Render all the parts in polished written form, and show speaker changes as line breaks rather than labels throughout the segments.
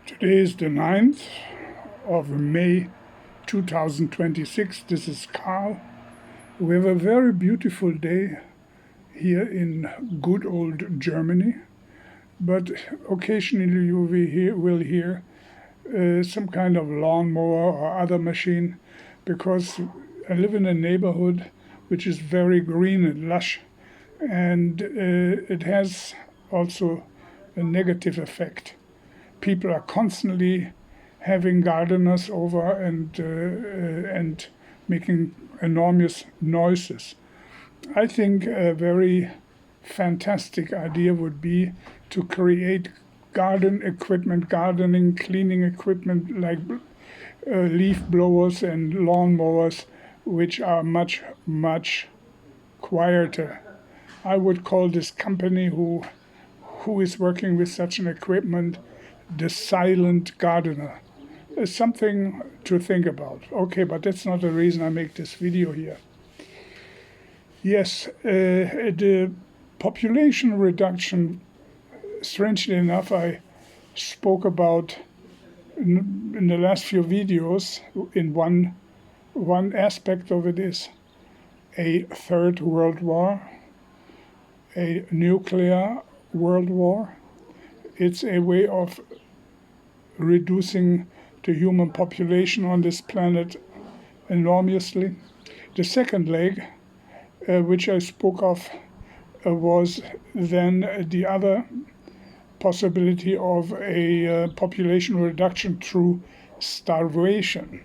Today is the 9th of May 2026. This is Carl. We have a very beautiful day here in good old Germany, but occasionally you will hear some kind of lawnmower or other machine, because I live in a neighborhood which is very green and lush, and it has also a negative effect. People are constantly having gardeners over and making enormous noises. I think a very fantastic idea would be to create garden equipment, gardening, cleaning equipment like leaf blowers and lawn mowers, which are much, much quieter. I would call this company who is working with such an equipment the silent gardener. It's something to think about. Okay, but that's not the reason I make this video here. Yes, the population reduction, strangely enough, I spoke about in the last few videos. In one aspect of it is a third world war, a nuclear world war. It's a way of reducing the human population on this planet enormously. The second leg, which I spoke of, was then the other possibility of a population reduction through starvation.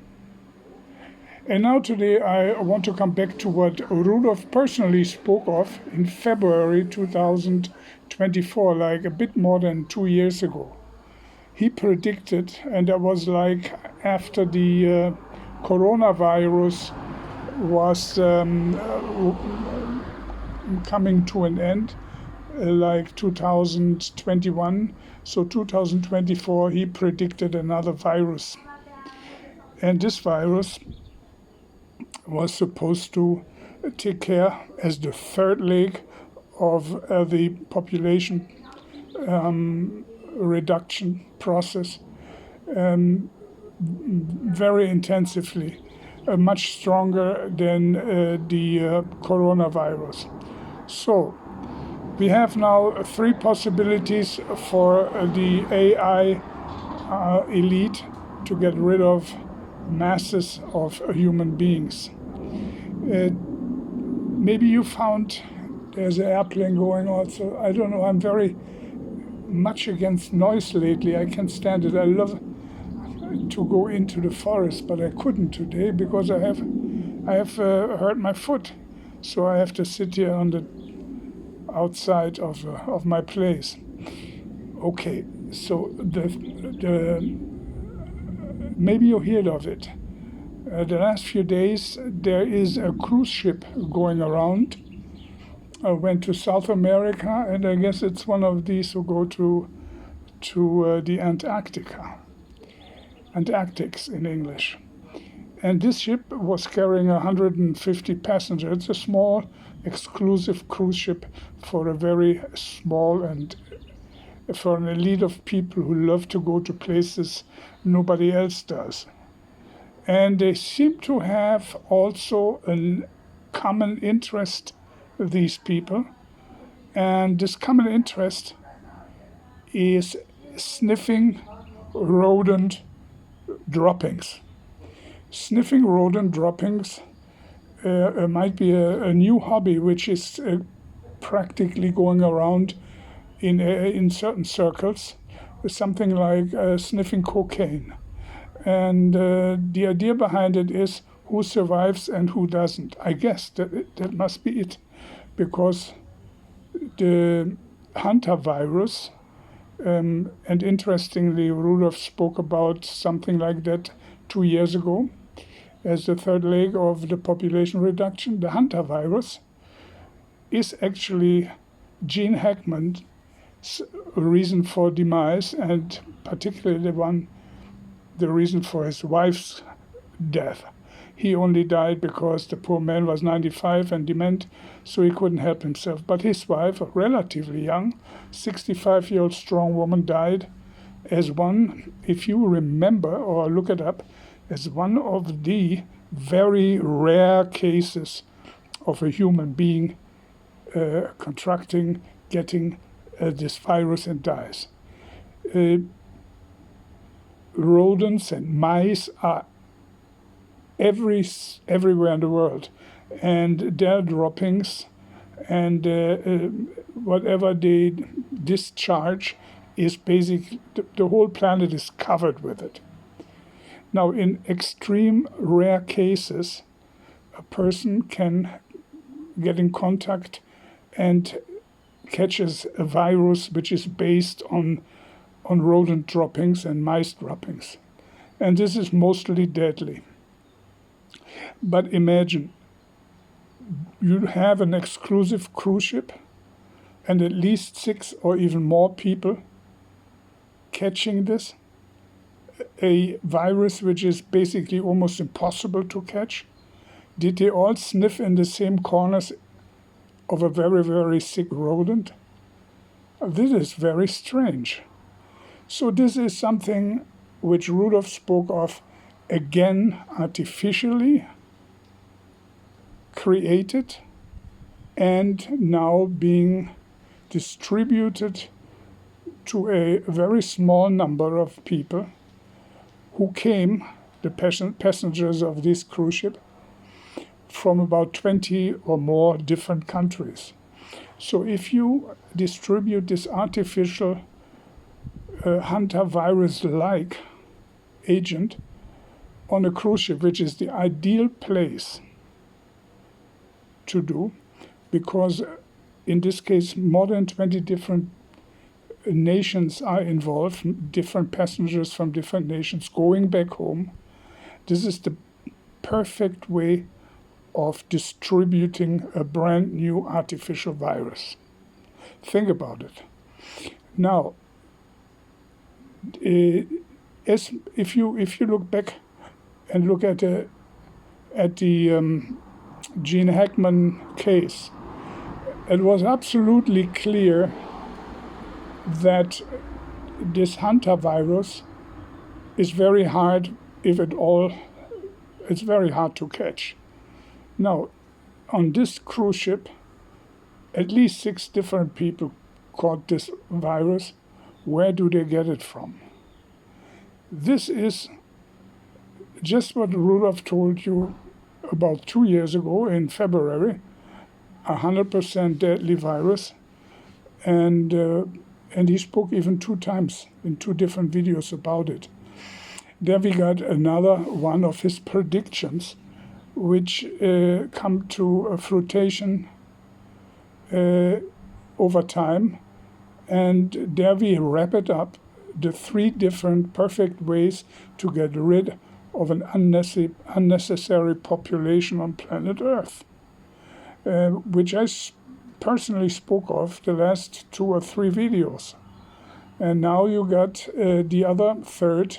And now today I want to come back to what Rudolf personally spoke of in February 2024, like a bit more than 2 years ago. He predicted, and that was like after the coronavirus was coming to an end, like 2021. So 2024, he predicted another virus. And this virus was supposed to take care, as the third leg of the population reduction process, very intensively, much stronger than the coronavirus. So we have now 3 possibilities for the AI elite to get rid of masses of human beings. Maybe you found there's an airplane going also. I don't know. I'm very much against noise lately. I can't stand it. I love to go into the forest, but I couldn't today because I have hurt my foot, so I have to sit here on the outside of my place. Okay, so maybe you heard of it. The last few days there is a cruise ship going around. I went to South America, and I guess it's one of these who go to the Antarctics in English. And this ship was carrying 150 passengers. It's a small, exclusive cruise ship for a very small and for an elite of people who love to go to places nobody else does. And they seem to have also a common interest, these people, and this common interest is sniffing rodent droppings. Sniffing rodent droppings might be a new hobby which is practically going around in certain circles, something like sniffing cocaine. And the idea behind it is who survives and who doesn't. I guess that must be it, because the HANTAVIRUS, and interestingly, Rudolf spoke about something like that 2 years ago as the third leg of the population reduction. The HANTAVIRUS is actually Gene Hackman's reason for demise, and particularly the reason for his wife's death. He only died because the poor man was 95 and dement, so he couldn't help himself. But his wife, a relatively young, 65-year-old strong woman, died, as one, if you remember or look it up, as one of the very rare cases of a human being contracting, getting this virus and dies. Rodents and mice are everywhere in the world, and their droppings and whatever they discharge is basically, the whole planet is covered with it. Now, in extreme rare cases, a person can get in contact and catches a virus which is based on rodent droppings and mice droppings. And this is mostly deadly. But imagine, you have an exclusive cruise ship and at least 6 or even more people catching this, a virus which is basically almost impossible to catch. Did they all sniff in the same corners of a very, very sick rodent? This is very strange. So this is something which Rudolph spoke of, again, artificially created and now being distributed to a very small number of people who came, the passengers of this cruise ship, from about 20 or more different countries. So if you distribute this artificial hantavirus-like agent on a cruise ship, which is the ideal place to do, because in this case more than 20 different nations are involved, different passengers from different nations going back home. This is the perfect way of distributing a brand new artificial virus. Think about it. Now, if you look back and look at the Gene Hackman case, it was absolutely clear that this hantavirus is very hard, it's very hard to catch. Now, on this cruise ship, at least 6 different people caught this virus. Where do they get it from? This is just what Rudolph told you about 2 years ago in February, 100% deadly virus. And he spoke even 2 times in 2 different videos about it. There we got another one of his predictions, which come to fruition over time. And there we wrap it up, the 3 different perfect ways to get rid of an unnecessary population on planet Earth, which I personally spoke of the last 2 or 3 videos. And now you got the other 3rd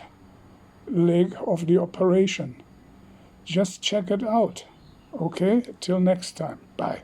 leg of the operation. Just check it out. Okay, till next time. Bye.